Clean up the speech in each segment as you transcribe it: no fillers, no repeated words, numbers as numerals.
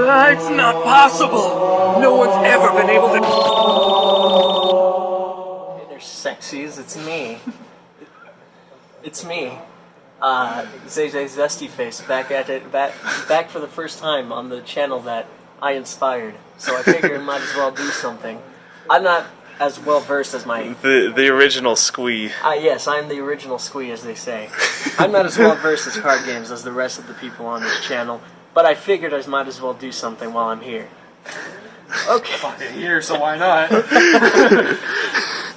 It's not possible! No one's ever been able to... Hey there, sexies, it's me. It's me. Zay Zestyface, back at it, back for the first time on the channel that I inspired. So I figured I might as well do something. I'm not as well versed as my... The original Squee. Yes, I'm the original Squee, as they say. I'm not as well versed as card games as the rest of the people on this channel, but I figured I might as well do something while I'm here. Okay. Fucking here, so why not?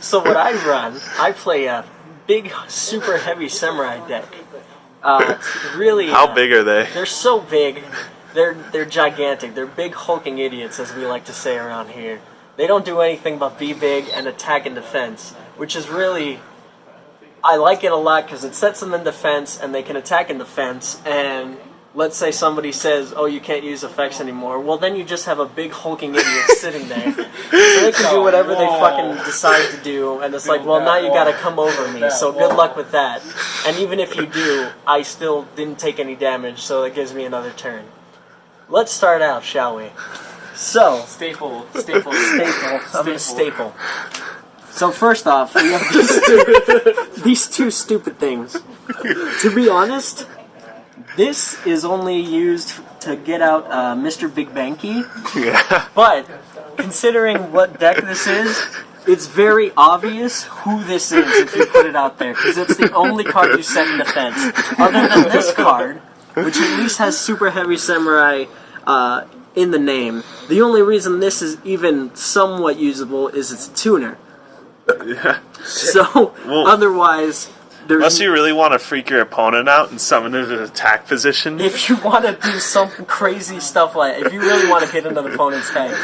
So what I run, I play a big super heavy samurai deck. Really. How big are they? They're so big. They're gigantic. They're big hulking idiots, as we like to say around here. They don't do anything but be big and attack and defense, which is really... I like it a lot because it sets them in defense and they can attack in defense, and let's say somebody says, oh, you can't use effects anymore, well then you just have a big hulking idiot sitting there. So they can do whatever they fucking decide to do, and it's like, well now you gotta come over me, so good luck with that. And even if you do, I still didn't take any damage, so it gives me another turn. Let's start out, shall we? So, Staple. I'm a staple. So first off, we have these two stupid things. To be honest, this is only used to get out Mr. Big Banky. Yeah. But considering what deck this is, it's very obvious who this is if you put it out there, because it's the only card you set in defense. Other than this card, which at least has Super Heavy Samurai in the name. The only reason this is even somewhat usable is it's a tuner. Yeah. So, well, otherwise... Unless you really want to freak your opponent out and summon it in an attack position. If you want to do some crazy stuff like... If you really want to get into the opponent's head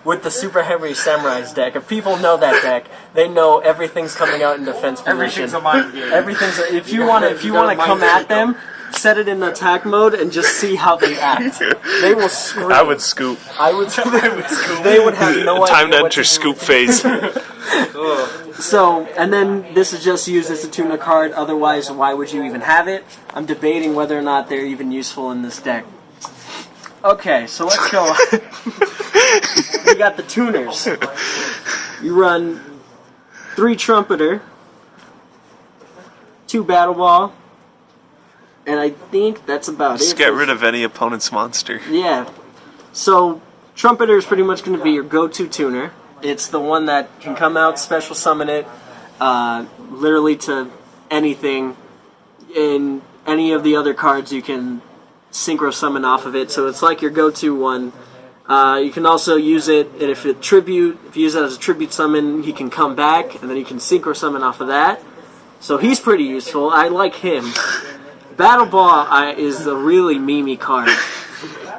with the Super Heavy Samurai's deck, if people know that deck, they know everything's coming out in defense position. Everything's a mind game. Everything's... If you want to come at them... Set it in attack mode and just see how they act. They will scream. I would scoop. I would scoop. They would have no idea. Time to enter scoop phase. So, and then this is just used as a tuner card. Otherwise, why would you even have it? I'm debating whether or not they're even useful in this deck. Okay, so let's go. We got the tuners. You run 3 Trumpeter, 2 Battle Ball, and I think that's about it. Just get rid of any opponent's monster. Yeah. So, Trumpeter is pretty much going to be your go-to tuner. It's the one that can come out, special summon it, literally to anything. In any of the other cards, you can synchro summon off of it. So it's like your go-to one. You can also use it, and if you use it as a tribute summon, he can come back, and then you can synchro summon off of that. So he's pretty useful. I like him. Battle Ball is a really memey card.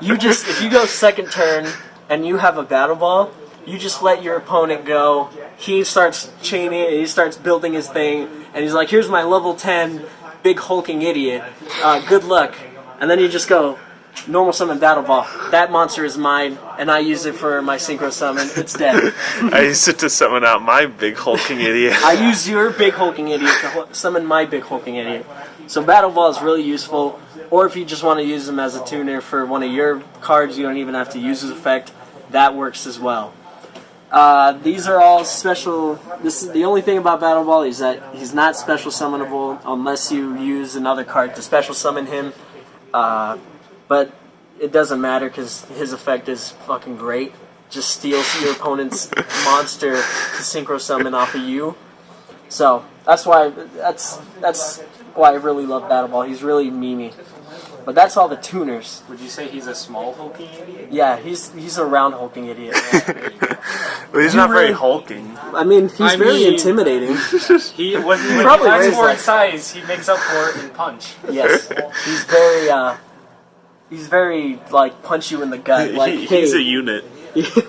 If you go second turn and you have a Battle Ball, you just let your opponent go. He starts chaining it, he starts building his thing, and he's like, here's my level 10 big hulking idiot. Good luck. And then you just go, normal summon Battle Ball. That monster is mine, and I use it for my synchro summon. It's dead. I use it to summon out my big hulking idiot. I use your big hulking idiot to summon my big hulking idiot. So Battle Ball is really useful, or if you just want to use them as a tuner for one of your cards, you don't even have to use his effect. That works as well. These are all special. This is the only thing about Battle Ball is that he's not special summonable unless you use another card to special summon him. But it doesn't matter because his effect is fucking great. Just steals your opponent's monster to synchro summon off of you. So that's why I really love Battle Ball. He's really memey. But that's all the tuners. Would you say he's a small hulking idiot? Yeah, he's a round hulking idiot. Well, he's not very hulking. I mean, he's very intimidating. When he acts for in size, he makes up for it in punch. Yes, he's very like punch you in the gut. Like he's a unit.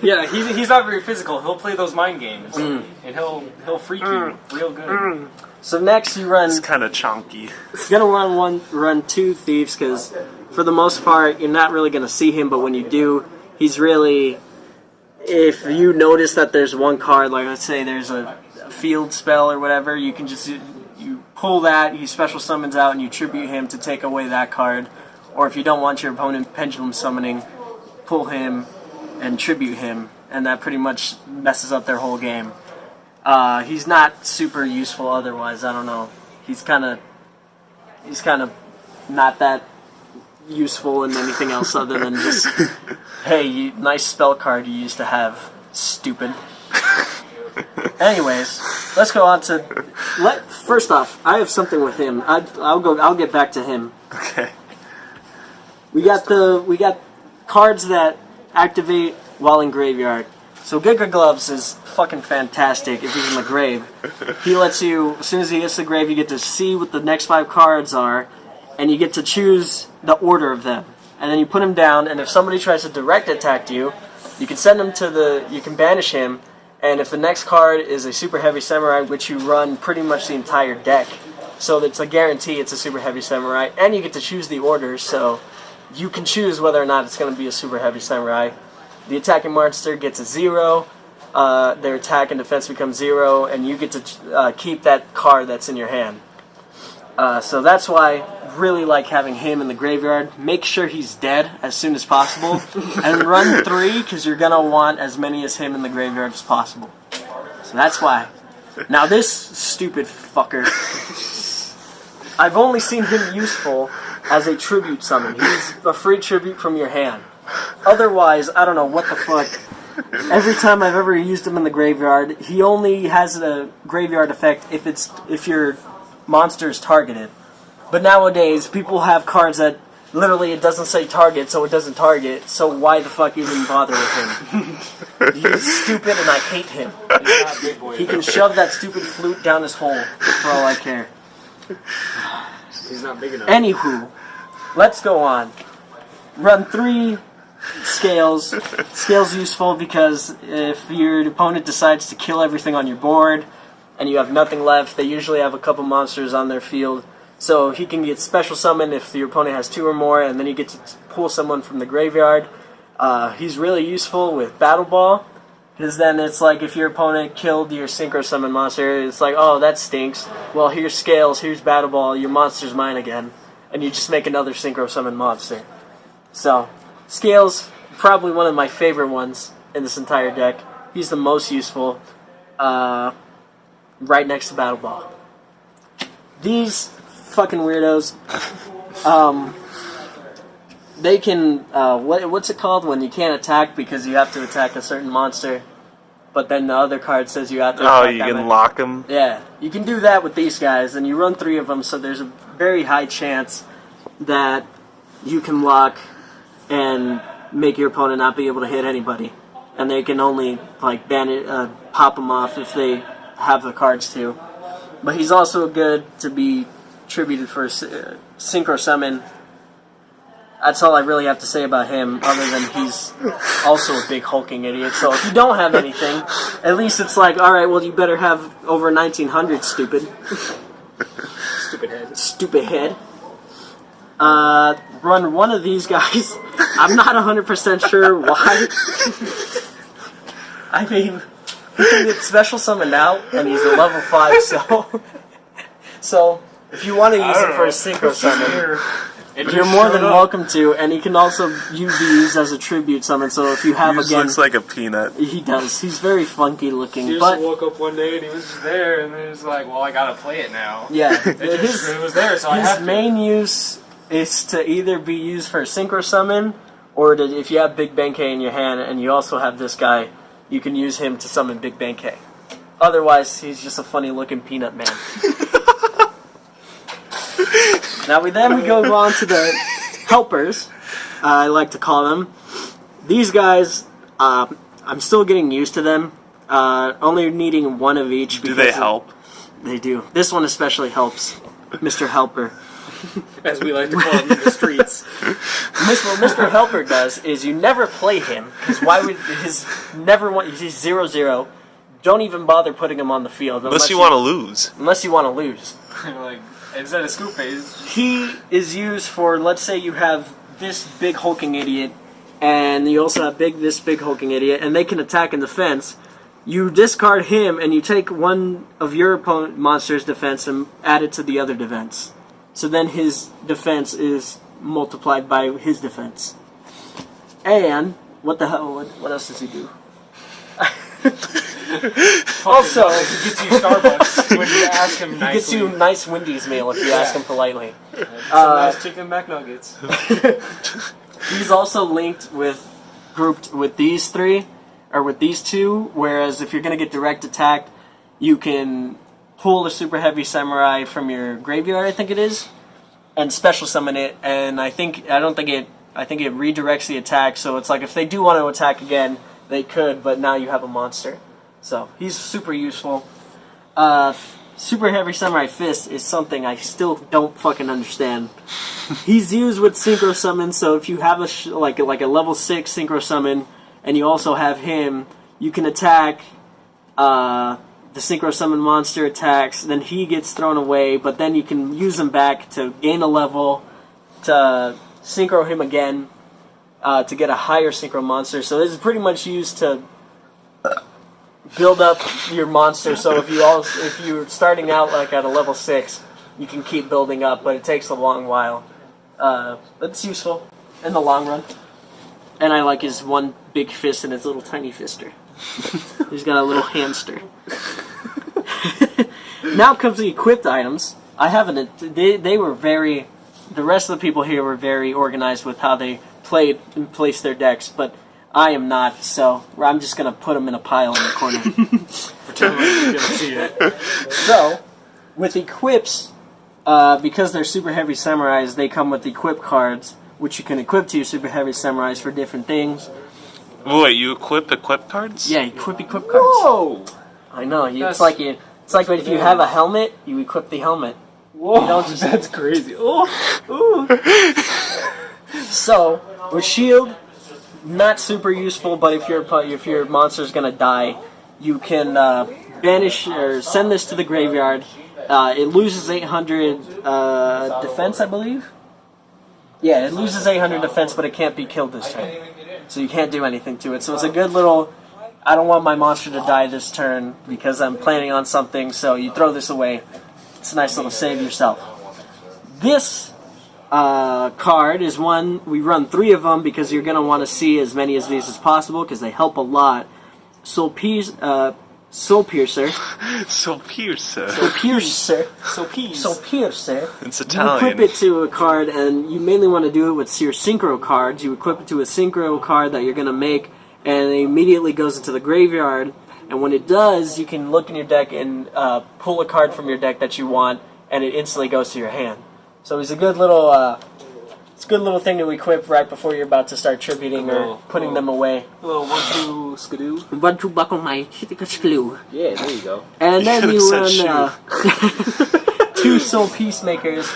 Yeah, he's not very physical. He'll play those mind games, and he'll freak you real good. So next you run... It's kind of chunky. You're going to run 2 Thieves, because for the most part, you're not really going to see him, but when you do, he's really... If you notice that there's one card, like let's say there's a field spell or whatever, you can just... You pull that, he special summons out, and you tribute him to take away that card. Or if you don't want your opponent pendulum summoning, pull him and tribute him, and that pretty much messes up their whole game. He's not super useful otherwise. I don't know. He's kind of not that useful in anything else other than just, hey, nice spell card you used to have, stupid. Anyways, let's go on to. First off, I have something with him. I'll get back to him. Okay. We got cards that activate while in graveyard. So Giga Gloves is fucking fantastic if he's in the grave. He lets you, as soon as he hits the grave, you get to see what the next 5 cards are, and you get to choose the order of them. And then you put him down, and if somebody tries to direct attack you, you can send him to you can banish him, and if the next card is a Super Heavy Samurai, which you run pretty much the entire deck, so it's a guarantee it's a Super Heavy Samurai, and you get to choose the orders, so you can choose whether or not it's going to be a Super Heavy Samurai. The attacking monster gets a 0, their attack and defense becomes 0, and you get to keep that card that's in your hand. So that's why I really like having him in the graveyard. Make sure he's dead as soon as possible, and run 3, because you're going to want as many as him in the graveyard as possible. So that's why. Now this stupid fucker, I've only seen him useful as a tribute summon. He's a free tribute from your hand. Otherwise, I don't know what the fuck. Every time I've ever used him in the graveyard, he only has a graveyard effect if your monster is targeted. But nowadays, people have cards that literally it doesn't say target, so it doesn't target. So why the fuck even bother with him? He's stupid, and I hate him. He can shove that stupid flute down his hole for all I care. He's not big enough. Anywho, let's go on. Run 3 scales. Scales useful because if your opponent decides to kill everything on your board and you have nothing left, they usually have a couple monsters on their field. So he can get special summon if your opponent has 2 or more, and then you get to pull someone from the graveyard. He's really useful with Battle Ball, because then it's like if your opponent killed your Synchro Summon monster, it's like, oh, that stinks. Well, here's Scales, here's Battle Ball, your monster's mine again. And you just make another Synchro Summon monster. So, Scales, probably one of my favorite ones in this entire deck. He's the most useful, right next to Battle Ball. These fucking weirdos, they can, what's it called when you can't attack because you have to attack a certain monster, but then the other card says you have to attack Oh, you can lock them? Yeah, you can do that with these guys, and you run 3 of them, so there's a very high chance that you can lock and make your opponent not be able to hit anybody. And they can only, like, pop them off if they have the cards to. But he's also good to be tributed for Synchro Summon. That's all I really have to say about him, other than he's also a big hulking idiot. So if you don't have anything, at least it's like, alright, well, you better have over 1900, stupid. Stupid head. Stupid head. Run one of these guys. I'm not 100% sure why. I mean, he can get special summon now, and he's a level 5, so if you want to use him for a Synchro Summon, you're more than welcome to, and he can also be used as a tribute summon, so if you have He just again... looks like a peanut. He does. He's very funky looking, He but... just woke up one day and he was just there, and then he was like, well, I gotta play it now. Yeah, It was there, so I have his to. main use is to either be used for a Synchro Summon, or to, if you have Big Benkei in your hand and you also have this guy, you can use him to summon Big Benkei. Otherwise, he's just a funny looking peanut man. Now we go on to the helpers, I like to call them. These guys, I'm still getting used to them, only needing 1 of each. Do they help? They do. This one especially helps, Mr. Helper. As we like to call him in the streets. What Mr. Helper does is you never play him, because why would he's 0/0. Don't even bother putting him on the field Unless you want to lose. Unless you want to lose. Like, instead of scoop phase. He is used for, let's say you have this big hulking idiot, and you also have this big hulking idiot, and they can attack and defense. You discard him, and you take one of your opponent monster's defense and add it to the other defense. So then his defense is multiplied by his defense. And what the hell? What else does he do? Also, he gets you Starbucks when you ask him he nicely. gets you a nice Wendy's meal if you ask him politely. Some nice chicken McNuggets. He's also grouped with these three, or with these two, whereas if you're going to get direct attacked, you can pull the Super Heavy Samurai from your graveyard, I think it is, and special summon it, and I think it redirects the attack, so it's like if they do want to attack again, they could, but now you have a monster. So, he's super useful. Super Heavy Samurai Fist is something I still don't fucking understand. He's used with Synchro Summon, so if you have like a level 6 Synchro Summon, and you also have him, you can attack, the Synchro Summon monster attacks, then he gets thrown away, but then you can use him back to gain a level, to Synchro him again, to get a higher Synchro monster. So this is pretty much used to build up your monster, so if you're starting out like at a level 6, you can keep building up, but it takes a long while. But it's useful in the long run. And I like his one big fist and his little tiny fister. He's got a little hamster. Now comes the equipped items. They were very... The rest of the people here were very organized with how they played and placed their decks, but I am not, so I'm just going to put them in a pile in the corner. Pretend like you didn't see it. So, with equips, because they're Super Heavy Samurais, they come with equip cards, which you can equip to your Super Heavy Samurais for different things. Wait, you equip cards? Yeah, equip cards. Whoa! I know, it's like if you have a helmet, you equip the helmet. Whoa, that's crazy. Oh, ooh. So, with shield, not super useful, but if your monster's gonna die, you can banish or send this to the graveyard. It loses 800 defense, I believe. Yeah, it loses 800 defense, but it can't be killed this turn, so you can't do anything to it. So it's a good little. I don't want my monster to die this turn because I'm planning on something. So you throw this away. It's a nice little save yourself. This card is one, we run 3 of them because you're going to want to see as many of these as possible because they help a lot. Soul Piercer. Soul Piercer. It's Italian. You equip it to a card, and you mainly want to do it with your Synchro cards. You equip it to a Synchro card that you're going to make, and it immediately goes into the graveyard. And when it does, you can look in your deck and pull a card from your deck that you want, and it instantly goes to your hand. So it's a good little, thing to equip right before you're about to start tributing or putting them away. A little 1-2 skidoo. 1-2 buckle my skidoo. Yeah, there you go. And then you run 2 Soul Peacemakers.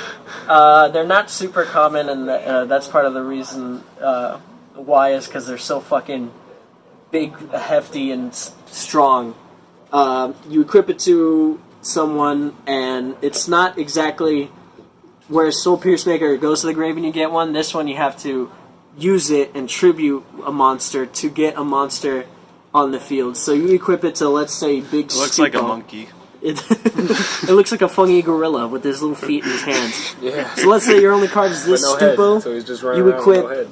They're not super common, and that's part of the reason why is because they're so fucking big, hefty, and strong. You equip it to someone, and it's not exactly where Soul Peacemaker goes to the grave and you get one. This one you have to use it and tribute a monster to get a monster on the field. So you equip it to, let's say, Big Stupo. It looks like a monkey. It looks like a funky gorilla with his little feet in his hands. Yeah. So let's say your only card is this Stupo. So he's just running around with no head.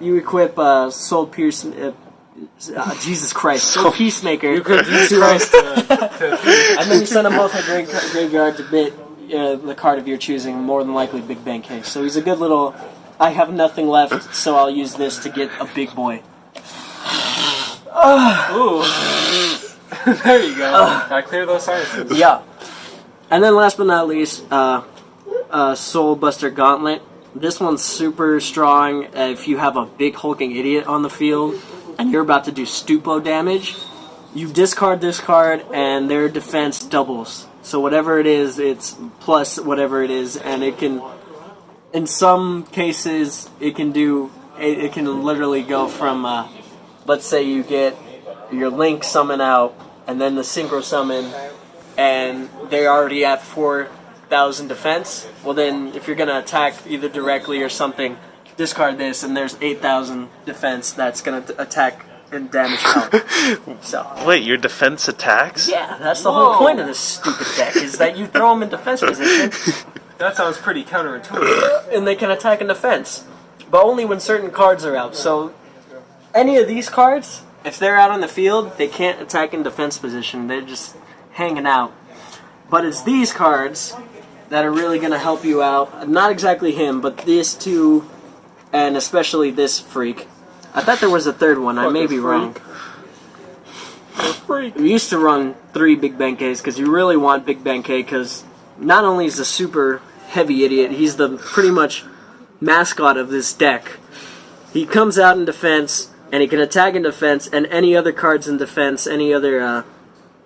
You equip Soul Pierce. Jesus Christ, Soul Peacemaker. You could use Christ. And then you send them both to the graveyard to bit the card of your choosing, more than likely Big Bang Case. So he's a good little, I have nothing left, so I'll use this to get a big boy. Ooh. There you go. Gotta clear those sinuses. Yeah. And then last but not least, Soul Buster Gauntlet. This one's super strong if you have a big hulking idiot on the field and you're about to do Stupo damage. You discard this card and their defense doubles. So whatever it is, it's plus whatever it is, and it can, in some cases, it can literally go from, let's say you get your Link summon out, and then the Synchro summon, and they're already at 4,000 defense. Well then, if you're going to attack either directly or something, discard this, and there's 8,000 defense that's going to attack and damage count. So. Wait, your defense attacks? Yeah, that's the whole point of this stupid deck, is that you throw them in defense position. That sounds pretty counterintuitive. And they can attack in defense. But only when certain cards are out. So, any of these cards, if they're out on the field, they can't attack in defense position. They're just hanging out. But it's these cards that are really going to help you out. Not exactly him, but these two, and especially this freak. I thought there was a third one. I may be wrong. We used to run 3 Big Bankeis because you really want Big Bankei because not only is a super heavy idiot, he's the pretty much mascot of this deck. He comes out in defense, and he can attack in defense, and any other cards in defense, any other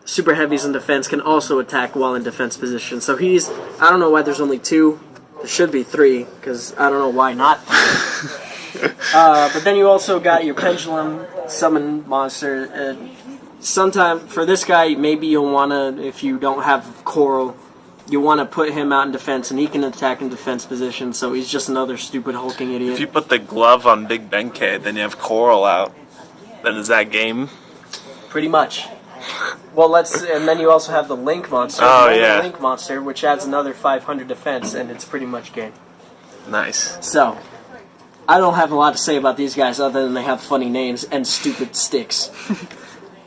super heavies in defense can also attack while in defense position. So he's, I don't know why there's only 2. There should be 3, because I don't know why not 3. But then you also got your Pendulum Summon Monster. Sometime, for this guy, maybe you'll want to, if you don't have Coral, you want to put him out in defense, and he can attack in defense position, so he's just another stupid hulking idiot. If you put the glove on Big Benkei, then you have Coral out. Then is that game? Pretty much. Well, and then you also have the Link Monster. Oh, the yeah. Link Monster, which adds another 500 defense, and it's pretty much game. Nice. So, I don't have a lot to say about these guys other than they have funny names and stupid sticks.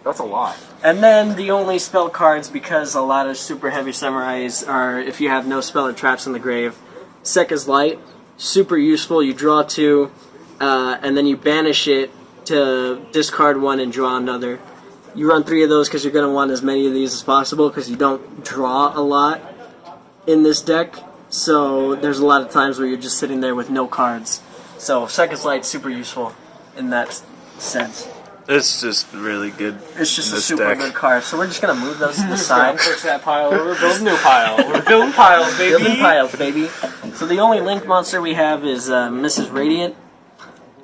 That's a lot. And then the only spell cards, because a lot of super heavy samurais are, if you have no spell or traps in the grave, Sekka's Light, super useful. You draw 2, and then you banish it to discard 1 and draw another. You run 3 of those because you're going to want as many of these as possible because you don't draw a lot in this deck. So there's a lot of times where you're just sitting there with no cards. So Sekka's Light's super useful in that sense. It's just really good. It's just in a this super deck. good card. So we're just going to move those to the side. Push that pile. We're building a new pile. We're building piles, baby. Building piles, baby. So the only Link monster we have is Mrs. Radiant.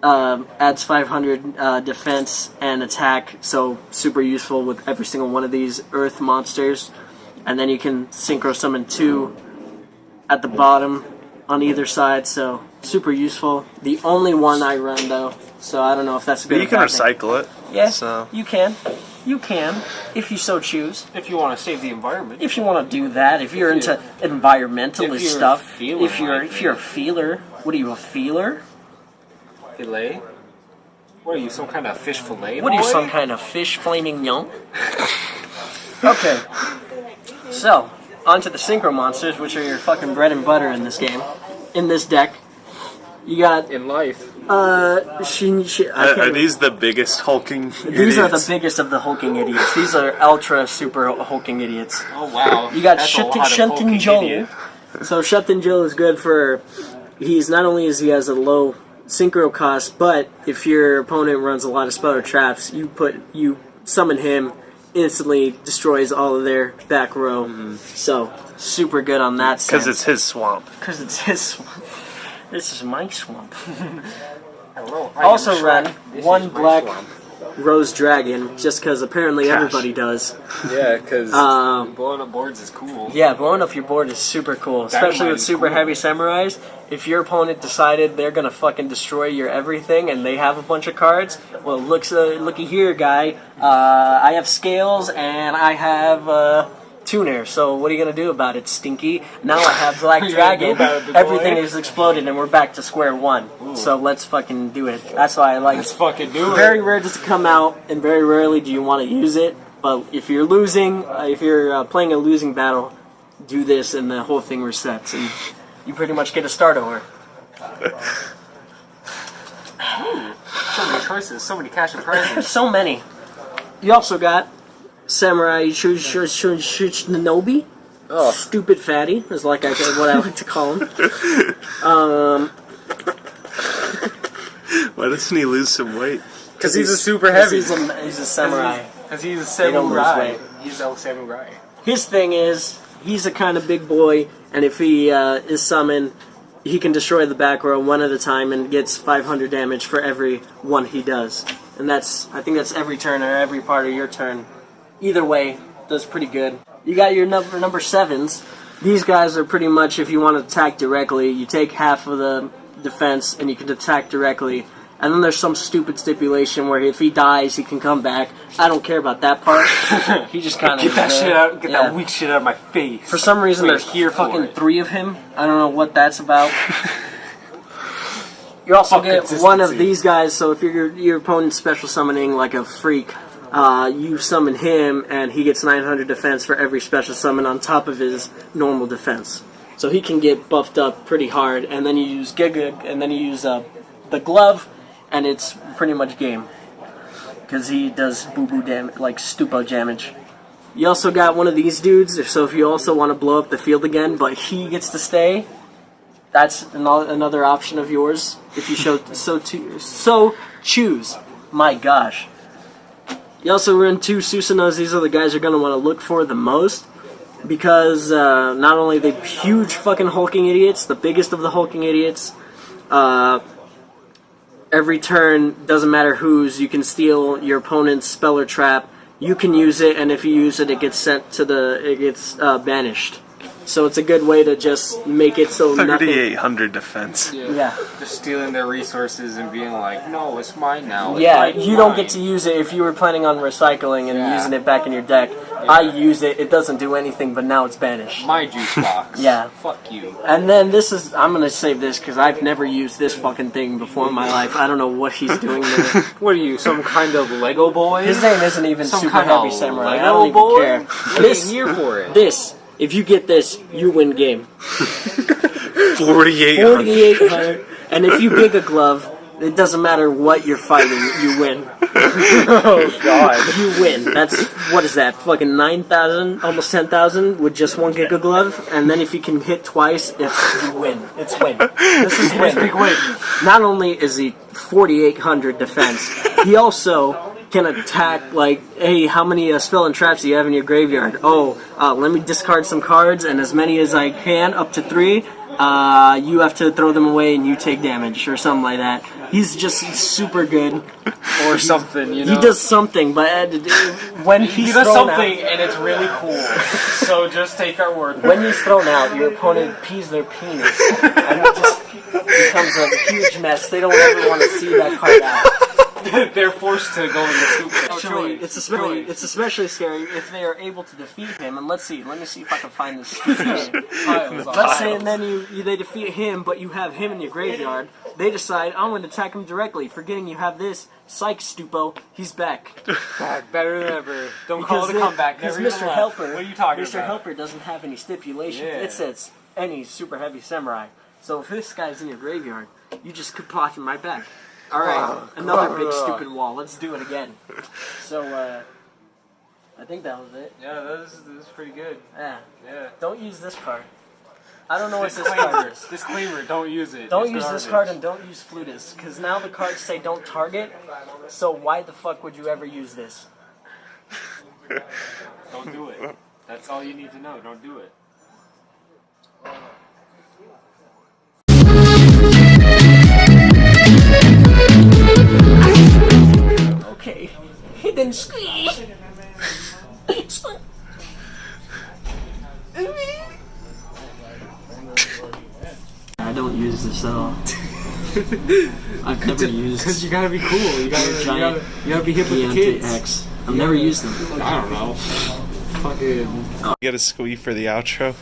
Adds 500 defense and attack, so super useful with every single one of these Earth monsters. And then you can Synchro Summon 2 at the bottom on either side, so super useful. The only one I run, though, so I don't know if that's a good But you can recycle it. Yes, So. you can. You can, if you so choose. If you want to save the environment. If you want to do that, if you're into environmentalist if you're stuff, feeling if you're a feeler, what are you, a feeler? Fillet? What are you, some kind of fish fillet? What are you, boy? some kind of fish flaming young? Okay, so onto the synchro monsters, which are your fucking bread and butter in this game, in this deck. You got In life. I can't Are these the biggest hulking These are the idiots? biggest of the hulking idiots. These are ultra super hulking idiots. Oh, wow. You got That's a lot of Shuntin hulking Joe. idiot. So Shuntin Joe is good for. He's not only is he has a low synchro cost, but if your opponent runs a lot of spell or traps, you summon him, instantly destroys all of their back row. Mm-hmm. So super good on that sense. Because it's his swamp. Because it's his swamp. This is my swamp. Hello, I Also am run Shrek. This one is my black swamp. Rose Dragon, just because apparently Cash. everybody does. Yeah, because Um, blowing up boards is cool. Yeah, blowing up your board is super cool, especially Dynamite with is super cool. heavy samurais. If your opponent decided they're gonna fucking destroy your everything and they have a bunch of cards, well, looky here, guy. I have scales and I have tuner. So what are you gonna do about it, Stinky? Now I have Black What are you gonna do Dragon. about it, big Everything boy? is exploded and we're back to square one. So let's fucking do it. That's why I like. Let's fucking do it. Very rare does it come out, and very rarely do you want to use it. But if you're losing, if you're playing a losing battle, do this, and the whole thing resets, and you pretty much get a start over. So many choices, so many cash and prizes. So many. You also got Samurai Shinobi. Oh. Stupid fatty is like what I like to call him. Why doesn't he lose some weight? Because he's a super heavy. He's a samurai. Because he's a They don't lose samurai. weight. He's El Samurai. His thing is, he's a kind of big boy, and if he is summoned, he can destroy the back row one at a time and gets 500 damage for every one he does. And I think that's every turn or every part of your turn. Either way, does pretty good. You got your number 7s. These guys are pretty much, if you want to attack directly, you take half of the defense and you can attack directly. And then there's some stupid stipulation where if he dies, he can come back. I don't care about that part. He just kind of Get that shit out. Get that weak shit out of my face. For some reason, We're there's here for fucking it. 3 of him. I don't know what that's about. You also Fuck get consistency. one of these guys, so if your opponent's special summoning like a freak, you summon him, and he gets 900 defense for every special summon on top of his normal defense. So he can get buffed up pretty hard, and then you use Giga, and then you use the glove, and it's pretty much game. Because he does boo-boo damage, like stupo damage. You also got one of these dudes, so if you also want to blow up the field again, but he gets to stay, that's another option of yours, if you so choose. My gosh. You also run 2 Susanos. These are the guys you're going to want to look for the most, because not only are they huge fucking hulking idiots, the biggest of the hulking idiots, every turn, doesn't matter whose, you can steal your opponent's spell or trap, you can use it, and if you use it, it gets banished. So it's a good way to just make it so nothing... 3,800 defense. Yeah. Just stealing their resources and being like, no, it's mine now. Yeah, you don't get to use it if you were planning on recycling and using it back in your deck. I use it, it doesn't do anything, but now it's banished. My juice box. Yeah. Fuck you. And then this is... I'm going to save this because I've never used this fucking thing before in my life. I don't know what he's doing there. What are you, some kind of Lego boy? His name isn't even Some Super kind Heavy of Samurai. Lego I don't even boy? care. I ain't here for it. This, if you get this, you win game. 4,800. 4,800. And if you pick a glove, it doesn't matter what you're fighting, you win. Oh, God. You win. That's, what is that, fucking 9,000, almost 10,000 with just 1 Giga Glove? And then if you can hit twice, you win. It's win. This is win. Big win. Not only is he 4,800 defense, he also can attack, like, hey, how many spell and traps do you have in your graveyard? Oh, let me discard some cards, and as many as I can, up to 3, you have to throw them away and you take damage, or something like that. He's just super good. Or something, you know? He does something, but when He does something, and it's really cool. So just take our word. When he's thrown out, your opponent pees their penis, and it just becomes a huge mess. They don't ever want to see that card out. They're forced to go in the soup. Actually, it's especially scary if they are able to defeat him. And let me see if I can find this. Let's say, and then they defeat him, but you have him in your graveyard. They decide, I'm going to attack him directly, forgetting you have this. Psych, Stupo, he's back. Back, better than ever. Don't call it a comeback. Because Never even Mr. left. Helper, What are you talking Mr. about? Helper doesn't have any stipulations. Yeah. It says any super heavy samurai. So if this guy's in your graveyard, you just could plot him right back. Alright, another big stupid wall. Let's do it again. So, I think that was it. Yeah, this is pretty good. Yeah. Yeah. Don't use this card. I don't know what this card is. Disclaimer, don't use it. Don't It's use this garbage. card and don't use Flutus, because now the cards say don't target, so why the fuck would you ever use this? Don't do it. That's all you need to know. Don't do it. Okay. Hidden Squee! I don't use this at all. I've never used Because you gotta be cool. You gotta be hip with the Deontay kids. X. I've never used them. I don't know. Fucking. Get a squee for the outro.